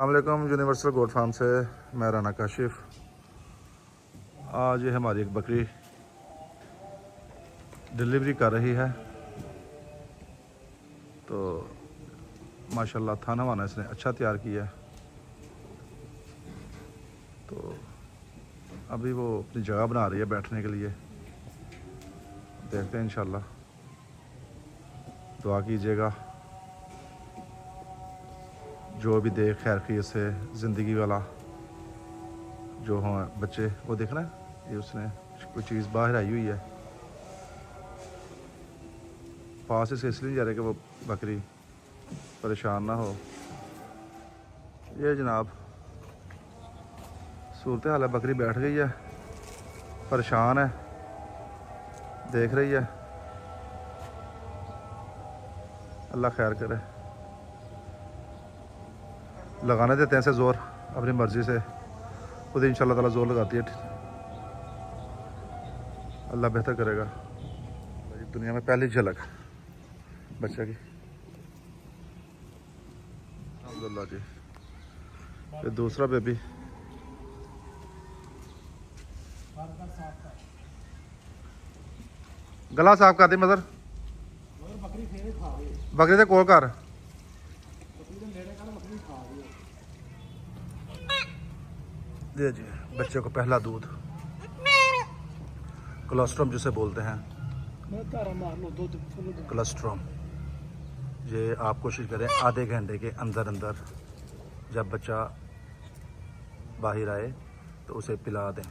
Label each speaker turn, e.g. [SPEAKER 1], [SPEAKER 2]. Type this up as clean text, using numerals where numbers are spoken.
[SPEAKER 1] अस्सलामुअलैकुम universal goat farm से मैं राना काशिफ। आज ये हमारी एक बकरी डिलीवरी कर रही है, तो माशाल्लाह थाना वाना इसने अच्छा तैयार किया है। तो अभी वो अपनी जगह बना रही है बैठने के लिए, देखते हैं इंशाल्लाह। दुआ कीजिएगा जो भी दे खैर खैरियत से ज़िंदगी वाला जो हों बच्चे। वो देखना ये उसने कोई चीज़ बाहर आई हुई है, पास से इसलिए जा रहे कि वो बकरी परेशान ना हो। ये जनाब सूरत हाल है, बकरी बैठ गई है, परेशान है, देख रही है। अल्लाह खैर करे, लगाने देते हैं इसे ज़ोर अपनी मर्ज़ी से, खुद इंशाल्लाह ताला ज़ोर लगाती है। अल्लाह बेहतर करेगा। दुनिया में पहली झलक बच्चे की। अल्हम्दुलिल्लाह जी। ये दूसरा बेबी गला साफ कर दी मदर, बकरी से कोल कर। दे जी बच्चे को पहला दूध, कोलेस्ट्रॉम जिसे बोलते हैं, कोलेस्ट्रॉम। ये आप कोशिश करें आधे घंटे के अंदर अंदर जब बच्चा बाहर आए तो उसे पिला दें।